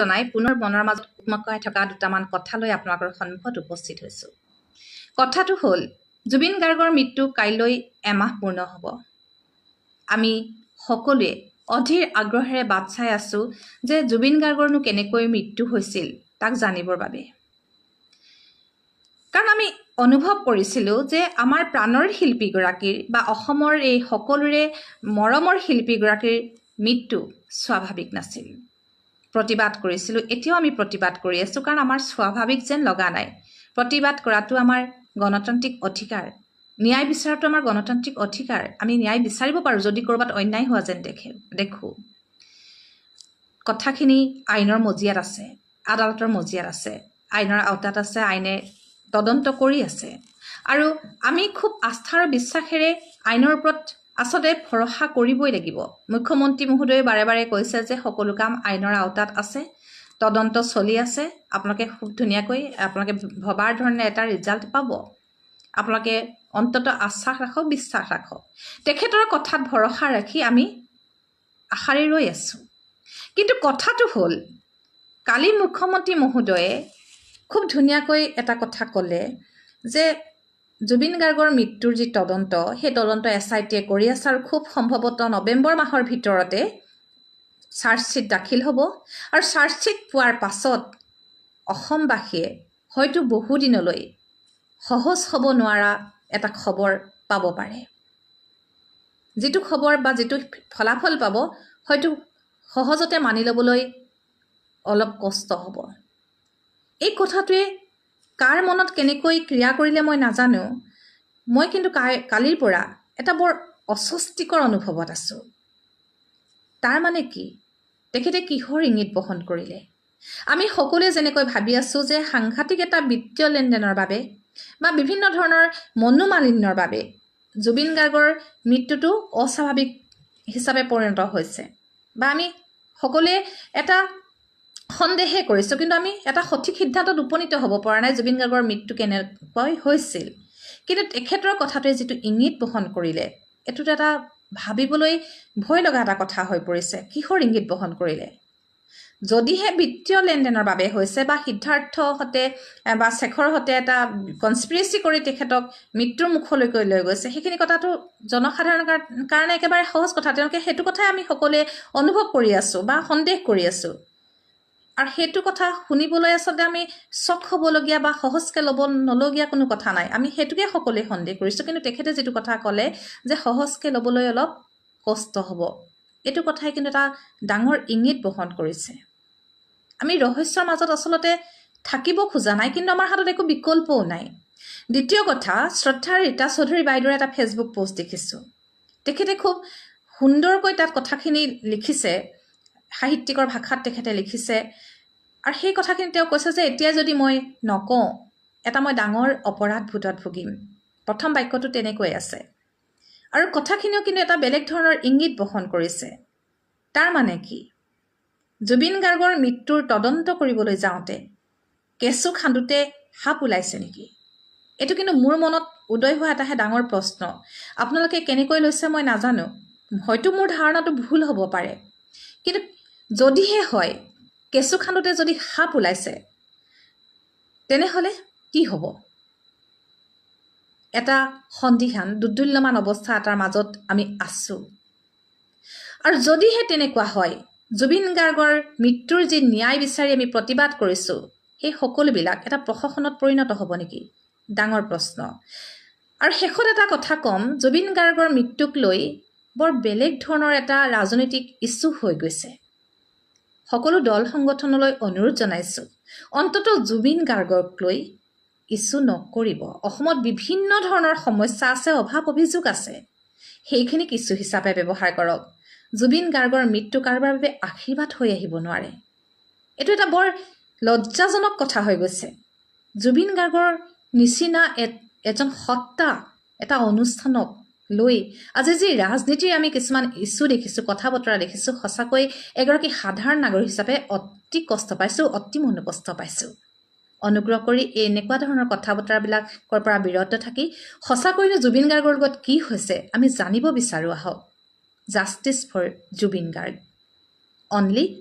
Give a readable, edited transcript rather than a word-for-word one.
জনাই পুনৰ মনৰ মাজত উকমকাই থকা দুটামান কথা লৈ আপোনালোকৰ সন্মুখত উপস্থিত হৈছোঁ। কথাটো হ'ল জুবিন গাৰ্গৰ মৃত্যু কাইলৈ এমাহ পূৰ্ণ হ'ব। আমি সকলোৱে অধীৰ আগ্ৰহেৰে বাট চাই আছোঁ যে জুবিন গাৰ্গৰনো কেনেকৈ মৃত্যু হৈছিল তাক জানিবৰ বাবে। কাৰণ আমি অনুভৱ কৰিছিলোঁ যে আমাৰ প্ৰাণৰ শিল্পীগৰাকীৰ বা অসমৰ এই সকলোৰে মৰমৰ শিল্পীগৰাকীৰ মৃত্যু স্বাভাৱিক নাছিল। প্ৰতিবাদ কৰিছিলোঁ, এতিয়াও আমি প্ৰতিবাদ কৰি আছোঁ, কাৰণ আমাৰ স্বাভাৱিক যেন লগা নাই। প্ৰতিবাদ কৰাটো আমাৰ গণতান্ত্ৰিক অধিকাৰ, ন্যায় বিচৰাটো আমাৰ গণতান্ত্ৰিক অধিকাৰ। আমি ন্যায় বিচাৰিব পাৰোঁ যদি ক'ৰবাত অন্যায় হোৱা যেন দেখোঁ। কথাখিনি আইনৰ মজিয়াত আছে, আদালতৰ মজিয়াত আছে, আইনৰ আওতাত আছে, আইনে তদন্ত কৰি আছে। আৰু আমি খুব আস্থা আৰু বিশ্বাসেৰে আইনৰ ওপৰত আচলতে ভৰসা কৰিবই লাগিব। মুখ্যমন্ত্ৰী মহোদয়ে বাৰে বাৰে কৈছে যে সকলো কাম আইনৰ আওতাত আছে, তদন্ত চলি আছে, আপোনালোকে খুব ধুনীয়াকৈ আপোনালোকে ভবাৰ ধৰণে এটা ৰিজাল্ট পাব। আপোনালোকে অন্ততঃ আশ্বাস ৰাখক, বিশ্বাস ৰাখক। তেখেতৰ কথাত ভৰসা ৰাখি আমি আশাৰে ৰৈ আছোঁ। কিন্তু কথাটো হ'ল কালি মুখ্যমন্ত্ৰী মহোদয়ে খুব ধুনীয়াকৈ এটা কথা ক'লে যে জুবিন গাৰ্গৰ মৃত্যুৰ যি তদন্ত, সেই তদন্ত SITয়ে কৰি আছে আৰু খুব সম্ভৱতঃ নৱেম্বৰ মাহৰ ভিতৰতে চাৰ্জশ্বীট দাখিল হ'ব। আৰু চাৰ্জশ্বীট পোৱাৰ পাছত অসমবাসীয়ে হয়তো বহুদিনলৈ সহজ হ'ব নোৱাৰা এটা খবৰ পাব পাৰে। যিটো খবৰ বা যিটো ফলাফল পাব হয়তো সহজতে মানি ল'বলৈ অলপ কষ্ট হ'ব। এই কথাটোৱে কাৰ মনত কেনেকৈ ক্ৰিয়া কৰিলে মই নাজানো। মই কিন্তু কালিৰ পৰা এটা বৰ অস্বস্তিকৰ অনুভৱত আছোঁ। তাৰ মানে কি? তেখেতে কিহৰ ইংগিত বহন কৰিলে? আমি সকলোৱে যেনেকৈ ভাবি আছোঁ যে সাংঘাতিক এটা বিত্তীয় লেনদেনৰ বাবে বা বিভিন্ন ধৰণৰ মনোমালিন্যৰ বাবে জুবিন গাৰ্গৰ মৃত্যুটো অস্বাভাৱিক হিচাপে পৰিণত হৈছে, বা আমি সকলোৱে এটা সন্দেহে কৰিছোঁ, কিন্তু আমি এটা সঠিক সিদ্ধান্তত উপনীত হ'ব পৰা নাই জুবিন গাৰ্গৰ মৃত্যু কেনেকৈ হৈছিল। কিন্তু তেখেতৰ কথাটোৱে যিটো ইংগিত বহন কৰিলে, এইটোতো এটা ভাবিবলৈ ভয় লগা এটা কথা হৈ পৰিছে। কিহৰ ইংগিত বহন কৰিলে? যদিহে বিত্তীয় লেনদেনৰ বাবে হৈছে বা সিদ্ধাৰ্থ হতে বা শেখৰ হতে এটা কনস্পিৰেচি কৰি তেখেতক মৃত্যুৰ মুখলৈকৈ লৈ গৈছে, সেইখিনি কথাটো জনসাধাৰণৰ কাৰণে একেবাৰে সহজ কথা। তেওঁলোকে সেইটো কথাই আমি সকলোৱে অনুভৱ কৰি আছোঁ বা সন্দেহ কৰি আছোঁ। আৰু সেইটো কথা শুনিবলৈ আচলতে আমি চক হ'বলগীয়া বা সহজকৈ ল'ব নলগীয়া কোনো কথা নাই। আমি সেইটোকে সকলোৱে সন্দেহ কৰিছোঁ। কিন্তু তেখেতে যিটো কথা ক'লে যে সহজকৈ ল'বলৈ অলপ কষ্ট হ'ব, এইটো কথাই কিন্তু এটা ডাঙৰ ইংগিত বহন কৰিছে। আমি ৰহস্যৰ মাজত আচলতে থাকিব খোজা নাই, কিন্তু আমাৰ হাতত একো বিকল্পও নাই। দ্বিতীয় কথা, শ্ৰদ্ধাৰ ৰীতা চৌধুৰী বাইদেউৰ এটা ফেচবুক পোষ্ট দেখিছোঁ। তেখেতে খুব সুন্দৰকৈ তাত কথাখিনি লিখিছে, সাহিত্যিকৰ ভাষাত তেখেতে লিখিছে। আৰু সেই কথাখিনি তেওঁ কৈছে যে এতিয়া যদি মই নকওঁ, এটা মই ডাঙৰ অপৰাধ ভূতত ভুগিম। প্ৰথম বাক্যটো তেনেকৈ আছে। আৰু কথাখিনিও কিন্তু এটা বেলেগ ধৰণৰ ইংগিত বহন কৰিছে। তাৰ মানে কি? জুবিন গাৰ্গৰ মৃত্যুৰ তদন্ত কৰিবলৈ যাওঁতে কেঁচু খান্দোতে সাপ ওলাইছে নেকি? এইটো কিন্তু মোৰ মনত উদয় হোৱা এটাহে ডাঙৰ প্ৰশ্ন। আপোনালোকে কেনেকৈ লৈছে মই নাজানো, হয়তো মোৰ ধাৰণাটো ভুল হ'ব পাৰে। কিন্তু যদিহে হয়, কেঁচু খান্দোতে যদি সাপ ওলাইছে, তেনেহ'লে কি হ'ব? এটা সন্দিহান দুৰ্দুল্যমান অৱস্থা এটাৰ মাজত আমি আছোঁ। আৰু যদিহে তেনেকুৱা হয়, জুবিন গাৰ্গৰ মৃত্যুৰ যি ন্যায় বিচাৰি আমি প্ৰতিবাদ কৰিছোঁ, সেই সকলোবিলাক এটা প্ৰশাসনত পৰিণত হ'ব নেকি? ডাঙৰ প্ৰশ্ন। আৰু শেষত এটা কথা ক'ম, জুবিন গাৰ্গৰ মৃত্যুক লৈ বৰ বেলেগ ধৰণৰ এটা ৰাজনৈতিক ইছ্যু হৈ গৈছে। সকলো দল সংগঠনলৈ অনুৰোধ জনাইছোঁ, অন্ততঃ জুবিন গাৰ্গক লৈ ইছ্যু নকৰিব। অসমত বিভিন্ন ধৰণৰ সমস্যা আছে, অভাৱ অভিযোগ আছে, সেইখিনিক ইছ্যু হিচাপে ব্যৱহাৰ কৰক। জুবিন গাৰ্গৰ মৃত্যু কাৰোবাৰ বাবে আশীৰ্বাদ হৈ আহিব নোৱাৰে। এইটো এটা বৰ লজ্জাজনক কথা হৈ গৈছে। জুবিন গাৰ্গৰ নিচিনা এজন সত্তা এটা অনুষ্ঠানক লৈ আজি যি ৰাজনীতিৰ আমি কিছুমান ইছ্যু দেখিছোঁ, কথা বতৰা দেখিছোঁ, সঁচাকৈ এগৰাকী সাধাৰণ নাগৰিক হিচাপে অতি কষ্ট পাইছোঁ, অতি মনোকষ্ট পাইছোঁ। অনুগ্ৰহ কৰি এনেকুৱা ধৰণৰ কথা বতৰাবিলাকৰ পৰা বিৰত থাকি সঁচাকৈনো জুবিন গাৰ্গৰ লগত কি হৈছে আমি জানিব বিচাৰোঁ। আহক, justice for Zubeen Garg only